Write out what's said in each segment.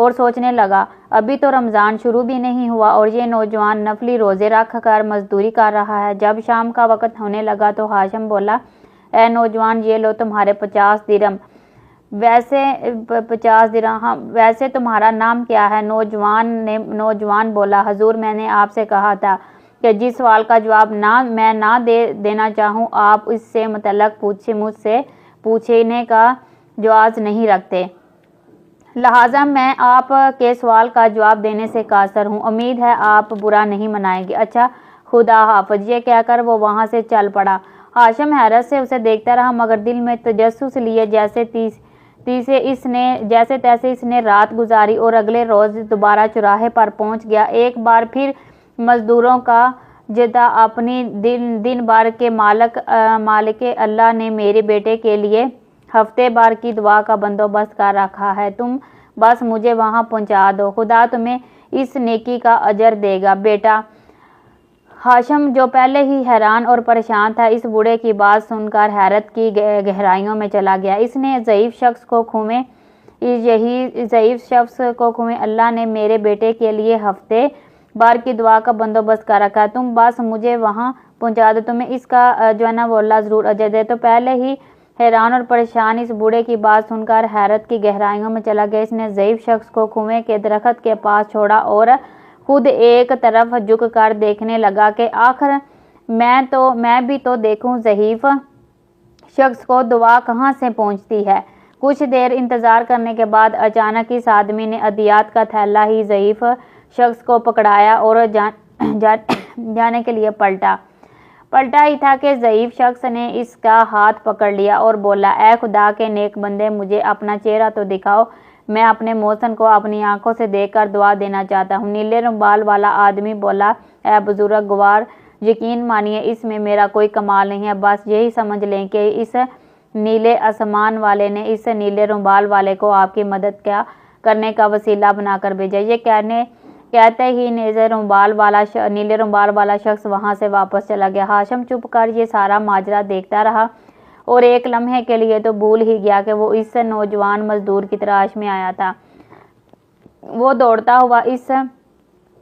اور سوچنے لگا ابھی تو رمضان شروع بھی نہیں ہوا اور یہ نوجوان نفلی روزے رکھ کر مزدوری کر رہا ہے۔ جب شام کا وقت ہونے لگا تو ہاشم بولا اے نوجوان یہ لو تمہارے 50 درہم۔ ویسے 50 درہم، ویسے تمہارا نام کیا ہے؟ نوجوان بولا حضور میں نے آپ سے کہا تھا کہ جس سوال کا جواب میں نہ دینا چاہوں آپ اس سے متعلق مجھ سے پوچھنے کا جواز نہیں رکھتے، لہٰذا میں آپ کے سوال کا جواب دینے سے قاصر ہوں، امید ہے آپ برا نہیں منائیں گے۔ اچھا خدا حافظ، یہ کہہ کر وہ وہاں سے چل پڑا۔ ہاشم حیرت سے اسے دیکھتا رہا مگر دل میں تجسس لیے جیسے تیسے اس نے رات گزاری اور اگلے روز دوبارہ چوراہے پر پہنچ گیا۔ ایک بار پھر مزدوروں کا جتھا اپنی دن بھر کے مالک اللہ نے میرے بیٹے کے لیے ہفتے بھر کی دعا کا بندوبست کر رکھا ہے، تم بس مجھے وہاں پہنچا دو، خدا تمہیں اس نیکی کا اجر دے گا۔ بیٹا ہاشم جو پہلے ہی حیران اور پریشان تھا اس بوڑھے کی بات سن کر حیرت کی گہرائیوں میں چلا گیا۔ اس نے ضعیف شخص کو کھوئے اللہ نے میرے بیٹے کے لیے ہفتے بار کی دعا کا بندوبست کر رکھا ہے، تم بس مجھے وہاں پہنچا دو، تمہیں اس کا جو ہے نا وہ اللہ ضرور اجر دے۔ تو پہلے ہی حیران اور پریشان اس بوڑھے کی بات سن کر حیرت کی گہرائیوں میں چلا گیا۔ اس نے ضعیف شخص کو کنویں کے درخت کے پاس چھوڑا اور خود ایک طرف جھک کر دیکھنے لگا کہ آخر میں بھی تو دیکھوں ضعیف شخص کو دعا کہاں سے پہنچتی ہے۔ کچھ دیر انتظار کرنے کے بعد اچانک اس آدمی نے عطیات کا تھیلا ہی ضعیف شخص کو پکڑایا اور جانے کے لیے پلٹا ہی تھا کہ ضعیف شخص نے اس کا ہاتھ پکڑ لیا اور بولا اے خدا کے نیک بندے مجھے اپنا چہرہ تو دکھاؤ، میں اپنے محسن کو اپنی آنکھوں سے دیکھ کر دعا دینا چاہتا ہوں۔ نیلے رومال والا آدمی بولا اے بزرگ گوار یقین مانیے اس میں میرا کوئی کمال نہیں ہے، بس یہی سمجھ لیں کہ اس نیلے آسمان والے نے اس نیلے رومال والے کو آپ کی مدد کرنے کا وسیلہ بنا کر بھیجا۔ یہ کہتے ہی نیلے رومال والا شخص وہاں سے واپس چلا گیا۔ ہاشم چپ کر یہ سارا ماجرا دیکھتا رہا اور ایک لمحے کے لیے تو بھول ہی گیا کہ وہ اس نوجوان مزدور کی تلاش میں آیا تھا۔ وہ دوڑتا ہوا اس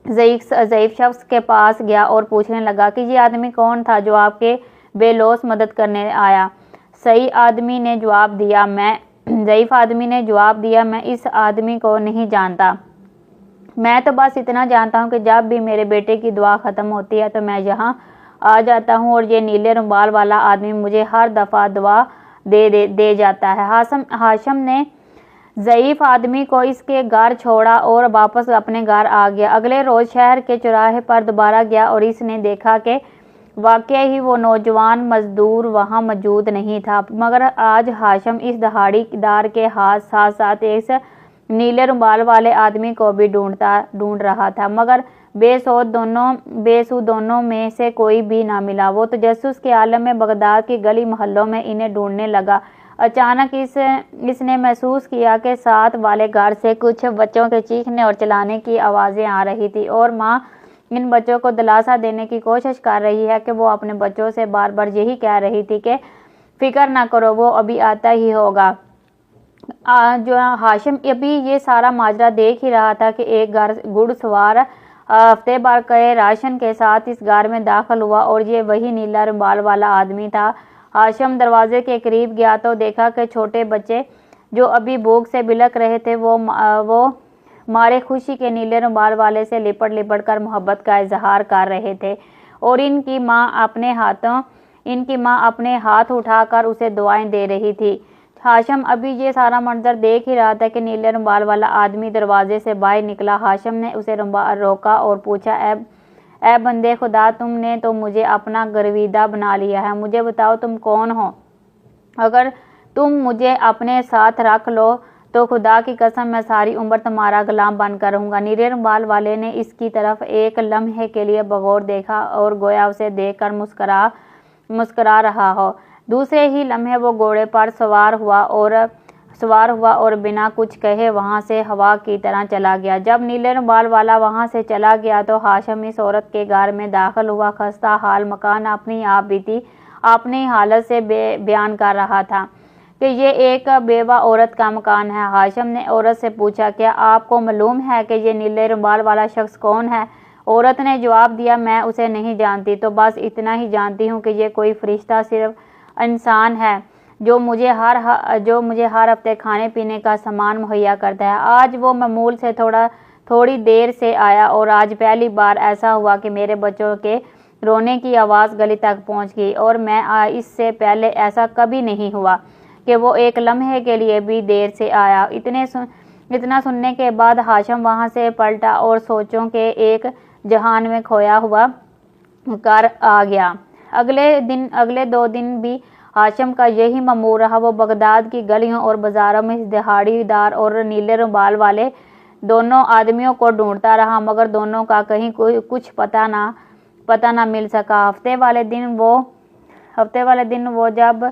ضعیف شخص کے پاس گیا اور پوچھنے لگا کہ یہ آدمی کون تھا جو آپ کے بے لوث مدد کرنے آیا؟ ضعیف آدمی نے جواب دیا میں اس آدمی کو نہیں جانتا، میں تو بس اتنا جانتا ہوں کہ جب بھی میرے بیٹے کی دعا ختم ہوتی ہے تو میں یہاں آ جاتا ہوں اور یہ نیلے رومال والا آدمی مجھے ہر دفعہ دعا دے جاتا ہے۔ ہاشم نے ضعیف آدمی کو اس کے گھر چھوڑا اور واپس اپنے گھر آ گیا۔ اگلے روز شہر کے چوراہے پر دوبارہ گیا اور اس نے دیکھا کہ واقعی وہ نوجوان مزدور وہاں موجود نہیں تھا، مگر آج ہاشم اس دہاڑی دار کے ساتھ ساتھ اس نیلے رومال والے آدمی کو بھی ڈھونڈ رہا تھا، مگر بے سود دونوں میں سے کوئی بھی نہ ملا۔ وہ تجسس کے عالم میں بغداد کی گلی محلوں میں انہیں ڈھونڈنے لگا۔ اچانک اس نے محسوس کیا کہ ساتھ والے گھر سے کچھ بچوں کے چیخنے اور چلانے کی آوازیں آ رہی تھی اور ماں ان بچوں کو دلاسا دینے کی کوشش کر رہی ہے کہ وہ اپنے بچوں سے بار بار یہی کہہ رہی تھی کہ فکر نہ کرو وہ ابھی آتا ہی ہوگا۔ جو ہاشم ابھی یہ سارا ماجرا دیکھ ہی رہا تھا کہ ایک گھڑ سوار ہفتے بھر کے راشن کے ساتھ اس گھر میں داخل ہوا اور یہ وہی نیلا رومال والا آدمی تھا۔ ہاشم دروازے کے قریب گیا تو دیکھا کہ چھوٹے بچے جو ابھی بھوک سے بلک رہے تھے وہ مارے خوشی کے نیلے رومال والے سے لپٹ کر محبت کا اظہار کر رہے تھے اور ان کی ماں اپنے ہاتھ اٹھا کر اسے دعائیں دے رہی تھی۔ ہاشم ابھی یہ سارا منظر دیکھ ہی رہا تھا کہ نیلے رومال والا آدمی دروازے سے باہر نکلا۔ ہاشم نے اسے روکا اور پوچھا اے بندے خدا تم نے تو مجھے اپنا گرویدہ بنا لیا ہے، مجھے بتاؤ تم کون ہو؟ اگر تم مجھے اپنے ساتھ رکھ لو تو خدا کی قسم میں ساری عمر تمہارا غلام بن کر رہوں گا۔ نیلے رومال والے نے اس کی طرف ایک لمحے کے لیے بغور دیکھا اور گویا اسے دیکھ کر مسکرا رہا ہو۔ دوسرے ہی لمحے وہ گھوڑے پر سوار ہوا اور بنا کچھ کہے وہاں سے ہوا کی طرح چلا گیا۔ جب نیلے رومال والا وہاں سے چلا گیا تو ہاشم اس عورت کے گھر میں داخل ہوا۔ خستہ حال مکان اپنی آپ بیتی اپنی حالت سے بیان کر رہا تھا کہ یہ ایک بیوہ عورت کا مکان ہے۔ ہاشم نے عورت سے پوچھا کیا آپ کو معلوم ہے کہ یہ نیلے رومال والا شخص کون ہے؟ عورت نے جواب دیا میں اسے نہیں جانتی، تو بس اتنا ہی جانتی ہوں کہ یہ کوئی فرشتہ صرف انسان ہے جو مجھے ہر ہفتے کھانے پینے کا سامان مہیا کرتا ہے۔ آج وہ معمول سے تھوڑی دیر سے آیا اور آج پہلی بار ایسا ہوا کہ میرے بچوں کے رونے کی آواز گلی تک پہنچ گئی، اور میں اس سے پہلے ایسا کبھی نہیں ہوا کہ وہ ایک لمحے کے لیے بھی دیر سے آیا۔ اتنا سننے کے بعد ہاشم وہاں سے پلٹا اور سوچوں کے ایک جہان میں کھویا ہوا کر آ گیا۔ اگلے 2 دن بھی ہاشم کا یہی معمول رہا۔ وہ بغداد کی گلیوں اور بازاروں میں دہاڑی دار اور نیلے رومال والے دونوں آدمیوں کو ڈھونڈتا رہا، مگر دونوں کا کہیں کچھ پتہ نہ مل سکا۔ ہفتے والے دن وہ جب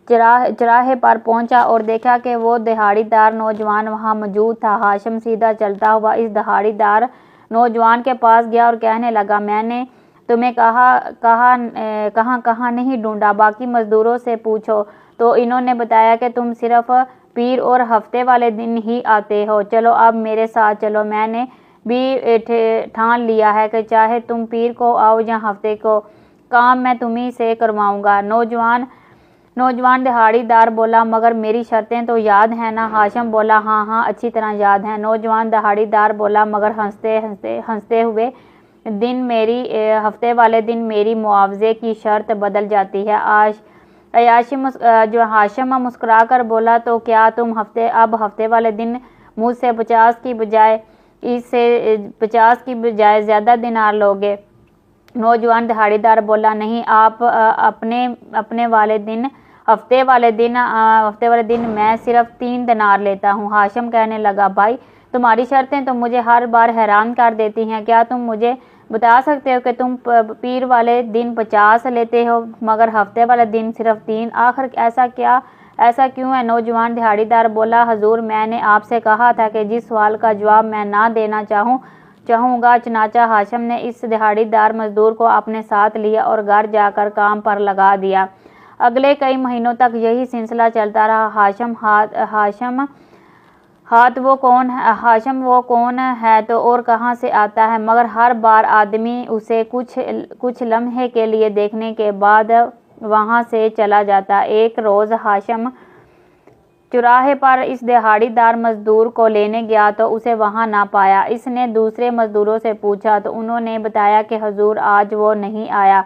چراہے پر پہنچا اور دیکھا کہ وہ دہاڑی دار نوجوان وہاں موجود تھا، ہاشم سیدھا چلتا ہوا اس دہاڑی دار نوجوان کے پاس گیا اور کہنے لگا میں نے تمہیں کہاں نہیں ڈھونڈا، باقی مزدوروں سے پوچھو تو انہوں نے بتایا کہ تم صرف پیر اور ہفتے والے دن ہی آتے ہو، چلو اب میرے ساتھ چلو، میں نے بھی ٹھان لیا ہے کہ چاہے تم پیر کو آؤ یا ہفتے کو، کام میں تمہیں سے کرواؤں گا۔ نوجوان دہاڑی دار بولا مگر میری شرطیں تو یاد ہیں نا؟ ہاشم بولا ہاں اچھی طرح یاد ہیں۔ نوجوان دہاڑی دار بولا مگر ہنستے ہوئے ہفتے والے دن میری معاوضے کی شرط بدل جاتی ہے۔ ہاشم مسکرا کر بولا تو کیا تم اب ہفتے والے دن مجھ سے 50 کی بجائے زیادہ دینار لوگے؟ نوجوان دہاڑی دار بولا نہیں، آپ ہفتے والے دن میں صرف 3 دینار لیتا ہوں۔ ہاشم کہنے لگا بھائی تمہاری شرطیں تو مجھے ہر بار حیران کر دیتی ہیں، کیا تم مجھے بتا سکتے ہو کہ تم پیر والے دن 50 لیتے ہو مگر ہفتے والے دن صرف 3؟ آخر ایسا کیوں ہے؟ نوجوان دہاڑی دار بولا حضور میں نے آپ سے کہا تھا کہ جس سوال کا جواب میں نہ دینا چاہوں گا۔ چنانچہ ہاشم نے اس دہاڑی دار مزدور کو اپنے ساتھ لیا اور گھر جا کر کام پر لگا دیا۔ اگلے کئی مہینوں تک یہی سلسلہ چلتا رہا۔ ہاشم وہ کون ہے تو اور کہاں سے آتا ہے؟ مگر ہر بار آدمی اسے کچھ لمحے کے لیے دیکھنے کے بعد وہاں سے چلا جاتا۔ ایک روز ہاشم چوراہے پر اس دہاڑی دار مزدور کو لینے گیا تو اسے وہاں نہ پایا۔ اس نے دوسرے مزدوروں سے پوچھا تو انہوں نے بتایا کہ حضور آج وہ نہیں آیا۔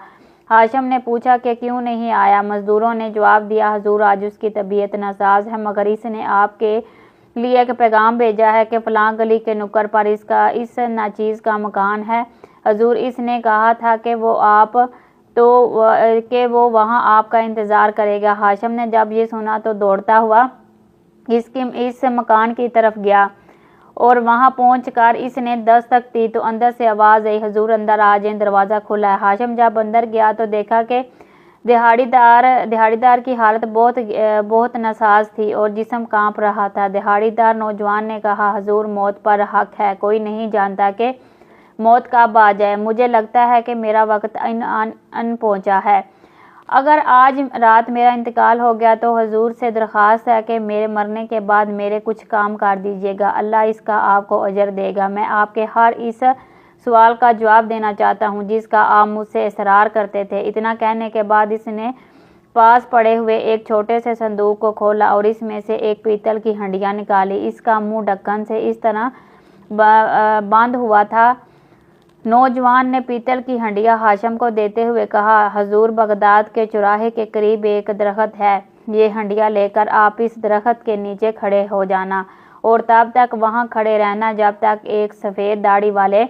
ہاشم نے پوچھا کہ کیوں نہیں آیا؟ مزدوروں نے جواب دیا حضور آج اس کی طبیعت ناساز ہے، مگر اس نے آپ کے لیے ایک پیغام بھیجا ہے کہ فلاں گلی کے نکڑ پر اس ناچیز کا مکان ہے۔ حضور اس نے کہا تھا کہ وہ وہاں آپ کا انتظار کرے گا۔ ہاشم نے جب یہ سنا تو دوڑتا ہوا اس مکان کی طرف گیا اور وہاں پہنچ کر اس نے دستک دی تو اندر سے آواز آئی حضور اندر آ جائیں، دروازہ کھلا ہے۔ ہاشم جب اندر گیا تو دیکھا کہ دہاڑی دار کی حالت بہت ناساز تھی اور جسم کانپ رہا تھا۔ دہاڑی دار نوجوان نے کہا حضور موت پر حق ہے، کوئی نہیں جانتا کہ موت کب آ جائے، مجھے لگتا ہے کہ میرا وقت ان پہنچا ہے۔ اگر آج رات میرا انتقال ہو گیا تو حضور سے درخواست ہے کہ میرے مرنے کے بعد میرے کچھ کام کر دیجیے گا، اللہ اس کا آپ کو اجر دے گا۔ میں آپ کے ہر اس سوال کا جواب دینا چاہتا ہوں جس کا آپ مجھ سے اصرار کرتے تھے۔ اتنا کہنے کے بعد اس نے پاس پڑے ہوئے ایک چھوٹے سے صندوق کو کھولا اور اس میں سے ایک پیتل کی ہنڈیا نکالی۔ اس کا منہ ڈھکن سے اس طرح بند ہوا تھا۔ نوجوان نے پیتل کی ہنڈیا ہاشم کو دیتے ہوئے کہا حضور بغداد کے چوراہے کے قریب ایک درخت ہے، یہ ہنڈیا لے کر آپ اس درخت کے نیچے کھڑے ہو جانا اور تب تک وہاں کھڑے رہنا جب تک ایک سفید داڑھی والے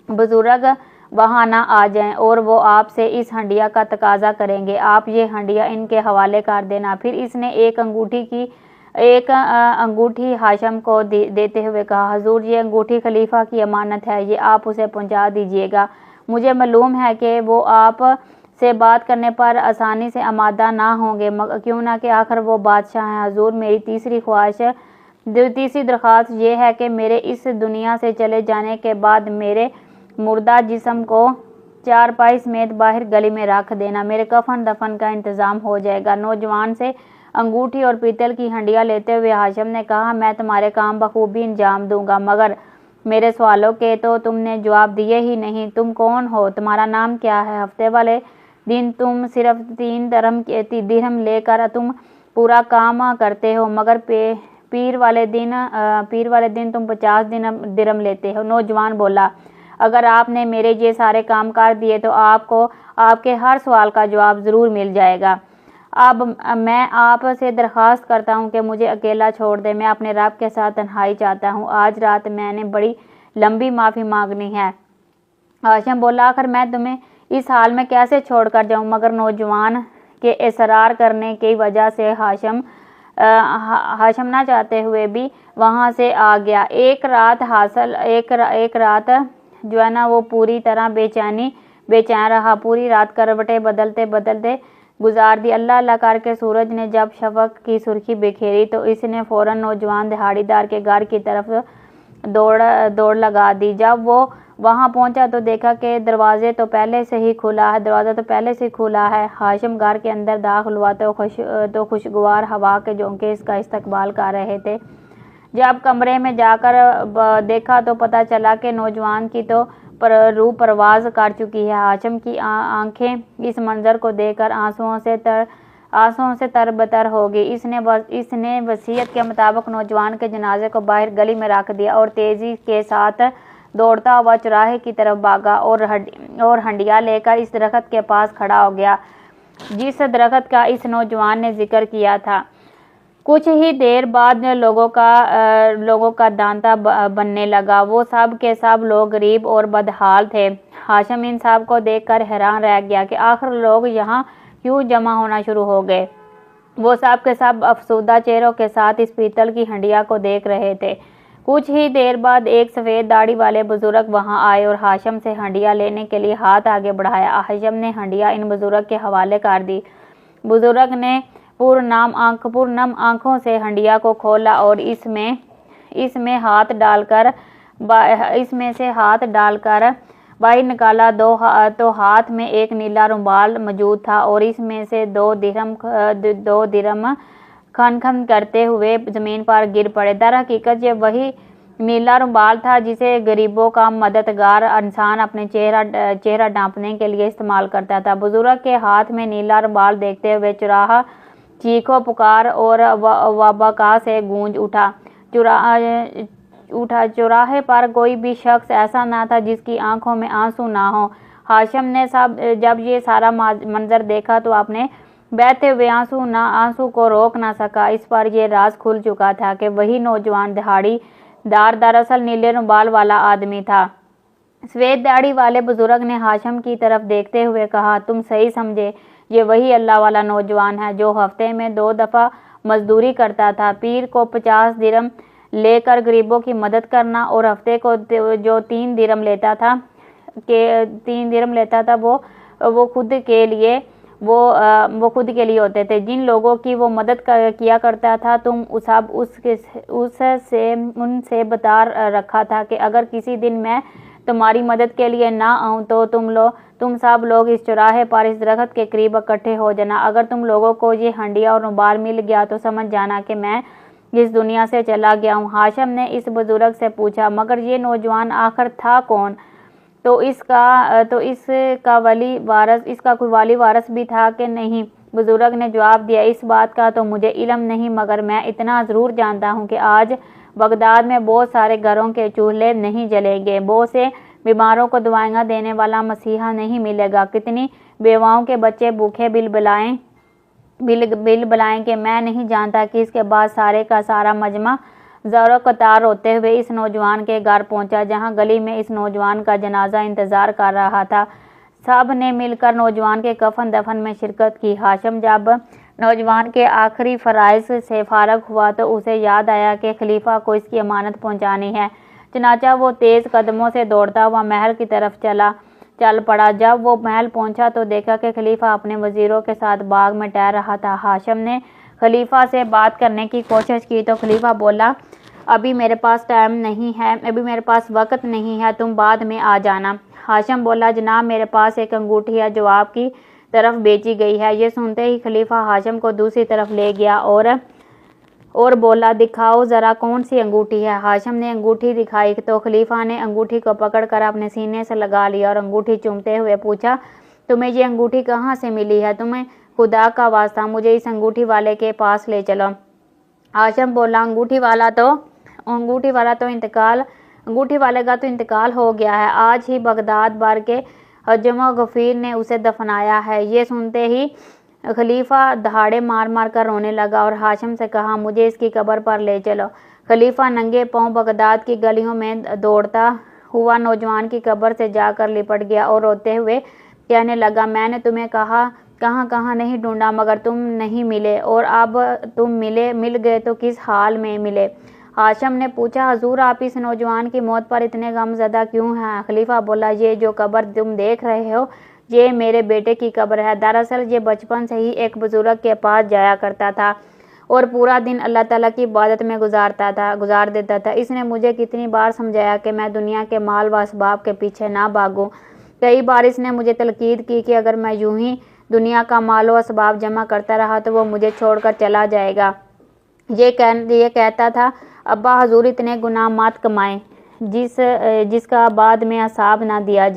بزرگ وہاں نہ آ جائیں اور وہ آپ سے اس ہنڈیا کا تقاضا کریں گے، آپ یہ ہنڈیا ان کے حوالے کر دینا۔ پھر اس نے ایک انگوٹھی ہاشم کو دیتے ہوئے کہا حضور یہ انگوٹھی خلیفہ کی امانت ہے، یہ آپ اسے پہنچا دیجیے گا۔ مجھے معلوم ہے کہ وہ آپ سے بات کرنے پر آسانی سے آمادہ نہ ہوں گے، کیوں نہ کہ آخر وہ بادشاہ ہیں۔ حضور میری تیسری درخواست یہ ہے کہ میرے اس دنیا سے چلے جانے کے بعد میرے مردہ جسم کو چارپائی سمیت باہر گلی میں رکھ دینا، میرے کفن دفن کا انتظام ہو جائے گا۔ نوجوان سے انگوٹھی اور پیتل کی ہنڈیاں لیتے ہوئے ہاشم نے کہا، میں تمہارے کام بخوبی انجام دوں گا، مگر میرے سوالوں کے تو تم نے جواب دیے ہی نہیں۔ تم کون ہو؟ تمہارا نام کیا ہے؟ ہفتے والے دن تم صرف 3 درہم لے کر تم پورا کام کرتے ہو، مگر پیر والے دن تم 50 درہم لیتے ہو۔ نوجوان بولا، اگر آپ نے میرے یہ سارے کام کر دیے تو آپ کو آپ کے ہر سوال کا جواب ضرور مل جائے گا۔ اب میں آپ سے درخواست کرتا ہوں کہ مجھے اکیلا چھوڑ دیں، میں اپنے رب کے ساتھ تنہائی چاہتا ہوں۔ آج رات میں نے بڑی لمبی معافی مانگنی ہے۔ ہاشم بولا، آخر میں تمہیں اس حال میں کیسے چھوڑ کر جاؤں؟ مگر نوجوان کے اصرار کرنے کی وجہ سے ہاشم نہ چاہتے ہوئے بھی وہاں سے آ گیا۔ ایک رات جو ہے نا وہ پوری طرح بے چین رہا، پوری رات کروٹیں بدلتے بدلتے گزار دی۔ اللہ اللہ کر کے سورج نے جب شفق کی سرخی بکھیری تو اس نے فوراً نوجوان دہاڑی دار کے گھر کی طرف دوڑ لگا دی۔ جب وہ وہاں پہنچا تو دیکھا کہ دروازہ تو پہلے سے ہی کھلا ہے۔ ہاشم گھر کے اندر داخل ہوا تو خوشگوار ہوا کے جھونکے اس کا استقبال کر رہے تھے۔ جب کمرے میں جا کر دیکھا تو پتہ چلا کہ نوجوان کی تو روح پرواز کر چکی ہے۔ ہاشم کی آنکھیں اس منظر کو دیکھ کر آنسوؤں سے تربتر ہو گئی۔ اس نے وصیت کے مطابق نوجوان کے جنازے کو باہر گلی میں رکھ دیا اور تیزی کے ساتھ دوڑتا ہوا چوراہے کی طرف بھاگا اور ہنڈیا لے کر اس درخت کے پاس کھڑا ہو گیا جس درخت کا اس نوجوان نے ذکر کیا تھا۔ کچھ ہی دیر بعد لوگوں کا دانتا بننے لگا۔ وہ سب کے سب لوگ غریب اور بدحال تھے۔ ہاشم ان سب کو دیکھ کر حیران رہ گیا کہ آخر لوگ یہاں کیوں جمع ہونا شروع ہو گئے۔ وہ سب کے سب افسردہ چہروں کے ساتھ اس پیتل کی ہنڈیا کو دیکھ رہے تھے۔ کچھ ہی دیر بعد ایک سفید داڑھی والے بزرگ وہاں آئے اور ہاشم سے ہنڈیا لینے کے لیے ہاتھ آگے بڑھایا۔ ہاشم نے ہنڈیا ان بزرگ کے حوالے کر دی۔ بزرگ نے پرنم آنکھوں سے ہنڈیا کو کھولا اور اس میں سے ہاتھ ڈال کر باہر نکالا تو ہاتھ میں ایک نیلا رومال موجود تھا اور اس میں سے 2 درہم کھن کھن کرتے ہوئے زمین پر گر پڑے۔ در حقیقت یہ وہی نیلا رومال تھا جسے غریبوں کا مددگار انسان اپنے چہرہ ڈھانپنے کے لیے استعمال کرتا تھا۔ بزرگ کے ہاتھ میں نیلا رومال دیکھتے ہوئے چوراہا چیخو پکار اور وبکا سے گونج اٹھا۔ چوراہے پر کوئی بھی شخص ایسا نہ تھا جس کی آنکھوں میں آنسو نہ ہوں۔ ہاشم نے جب یہ سارا منظر دیکھا تو اپنے بہتے ہوئے آنسو کو روک نہ سکا۔ اس پر یہ راز کھل چکا تھا کہ وہی نوجوان دہاڑی دار دراصل نیلے رومال والا آدمی تھا۔ سفید داڑھی والے بزرگ نے ہاشم کی طرف دیکھتے ہوئے کہا، تم صحیح سمجھے، یہ وہی اللہ والا نوجوان ہے جو ہفتے میں 2 دفعہ مزدوری کرتا تھا، پیر کو 50 درہم لے کر غریبوں کی مدد کرنا اور ہفتے کو جو 3 درہم لیتا تھا وہ خود کے لیے ہوتے تھے۔ جن لوگوں کی وہ مدد کیا کرتا تھا تم سب ان سے بتا رکھا تھا کہ اگر کسی دن میں تمہاری مدد کے لیے نہ آؤں تو تم سب لوگ اس چوراہے پر اس درخت کے قریب اکٹھے ہو جانا۔ اگر تم لوگوں کو یہ ہنڈیا اور رومال مل گیا تو سمجھ جانا کہ میں اس دنیا سے چلا گیا ہوں۔ ہاشم نے اس بزرگ سے پوچھا، مگر یہ نوجوان آخر تھا کون؟ تو اس کا کوئی والی وارث بھی تھا کہ نہیں؟ بزرگ نے جواب دیا، اس بات کا تو مجھے علم نہیں، مگر میں اتنا ضرور جانتا ہوں کہ آج بغداد میں بہت سارے گھروں کے چولہے نہیں جلیں گے، بہت سے بیماروں کو دوائیاں دینے والا مسیحا نہیں ملے گا، کتنی بیواؤں کے بچے بھوکے بل بلائیں کہ میں نہیں جانتا کہ اس کے بعد سارے کا سارا مجمع زور و قطار ہوتے ہوئے اس نوجوان کے گھر پہنچا جہاں گلی میں اس نوجوان کا جنازہ انتظار کر رہا تھا۔ سب نے مل کر نوجوان کے کفن دفن میں شرکت کی۔ ہاشم جب نوجوان کے آخری فرائض سے فارغ ہوا تو اسے یاد آیا کہ خلیفہ کو اس کی امانت پہنچانی ہے، چنانچہ وہ تیز قدموں سے دوڑتا ہوا محل کی طرف چل پڑا۔ جب وہ محل پہنچا تو دیکھا کہ خلیفہ اپنے وزیروں کے ساتھ باغ میں ٹہل رہا تھا۔ ہاشم نے خلیفہ سے بات کرنے کی کوشش کی تو خلیفہ بولا، ابھی میرے پاس وقت نہیں ہے، تم بعد میں آ جانا۔ ہاشم بولا، جناب میرے پاس ایک انگوٹھی ہے جو آپ کی طرف بیچی گئی ہے۔ یہ سنتے ہی خلیفہ ہاشم کو دوسری طرف لے گیا اور بولا دکھاؤ ذرا کون سی انگوٹھی ہے۔ ہاشم نے انگوٹھی دکھائی تو خلیفہ نے انگوٹھی کو پکڑ کر اپنے سینے سے لگا لیا اور انگوٹھی چومتے ہوئے پوچھا تمہیں یہ انگوٹھی کہاں سے ملی ہے؟ تمہیں خدا کا واسطہ مجھے اس انگوٹھی والے کے پاس لے چلو۔ ہاشم بولا انگوٹھی والے کا تو انتقال ہو گیا ہے، آج ہی بغداد بار کے حجم و غفیر نے اسے دفنایا ہے۔ یہ سنتے ہی خلیفہ دہاڑے مار مار کر رونے لگا اور ہاشم سے کہا مجھے اس کی قبر پر لے چلو۔ خلیفہ ننگے پاؤں بغداد کی گلیوں میں دوڑتا ہوا نوجوان کی قبر سے جا کر لپٹ گیا اور روتے ہوئے کہنے لگا میں نے تمہیں کہاں کہاں نہیں ڈھونڈا مگر تم نہیں ملے، اور اب تم مل گئے تو کس حال میں ملے؟ ہاشم نے پوچھا حضور آپ اس نوجوان کی موت پر اتنے غم زدہ کیوں ہیں؟ خلیفہ بولا یہ جو قبر تم دیکھ رہے ہو یہ میرے بیٹے کی قبر ہے۔ دراصل یہ بچپن سے ہی ایک بزرگ کے پاس جایا کرتا تھا اور پورا دن اللہ تعالیٰ کی عبادت میں گزار دیتا تھا۔ اس نے مجھے کتنی بار سمجھایا کہ میں دنیا کے مال و اسباب کے پیچھے نہ بھاگوں۔ کئی بار اس نے مجھے تلقین کی کہ اگر میں یوں ہی دنیا کا مال و اسباب جمع کرتا رہا تو وہ مجھے چھوڑ کر چلا جائے گا۔ یہ کہتا تھا ابا حضور اتنے گناہ مت کمائیں جس کا بعد میں حساب نہ دیا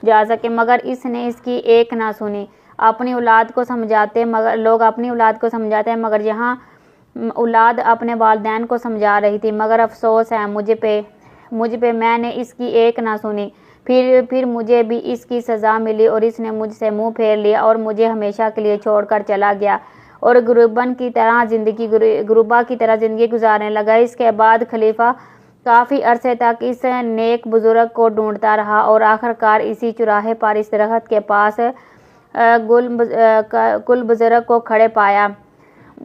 جا سکے، مگر اس نے اس کی ایک نہ سنی۔ لوگ اپنی اولاد کو سمجھاتے ہیں مگر یہاں اولاد اپنے والدین کو سمجھا رہی تھی، مگر افسوس ہے مجھ پہ میں نے اس کی ایک نہ سنی۔ پھر مجھے بھی اس کی سزا ملی اور اس نے مجھ سے منہ پھیر لیا اور مجھے ہمیشہ کے لیے چھوڑ کر چلا گیا اور غربا کی طرح زندگی گزارنے لگا۔ اس کے بعد خلیفہ کافی عرصے تک اس نیک بزرگ کو ڈھونڈتا رہا اور آخرکار اسی چوراہے پر اس درخت کے پاس کل بزرگ کو کھڑے پایا۔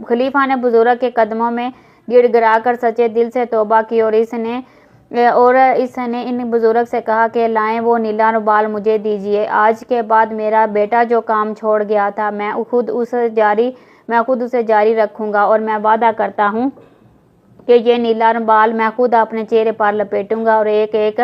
خلیفہ نے بزرگ کے قدموں میں گڑ گڑا کر سچے دل سے توبہ کی اور اس نے ان بزرگ سے کہا کہ لائیں وہ نیلا رومال مجھے دیجیے۔ آج کے بعد میرا بیٹا جو کام چھوڑ گیا تھا میں خود اسے جاری رکھوں گا اور میں وعدہ کرتا ہوں کہ یہ نیلا رومال میں خود اپنے چہرے پر لپیٹوں گا اور ایک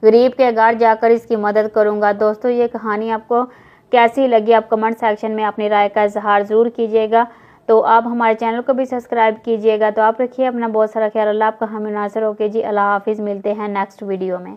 غریب کے گھر جا کر اس کی مدد کروں گا۔ دوستو یہ کہانی آپ کو کیسی لگی آپ کمنٹ سیکشن میں اپنی رائے کا اظہار ضرور کیجیے گا۔ تو آپ ہمارے چینل کو بھی سبسکرائب کیجیے گا۔ تو آپ رکھیے اپنا بہت سارا خیال، اللہ آپ کا حامی ناصر ہو کے جی، اللہ حافظ، ملتے ہیں نیکسٹ ویڈیو میں۔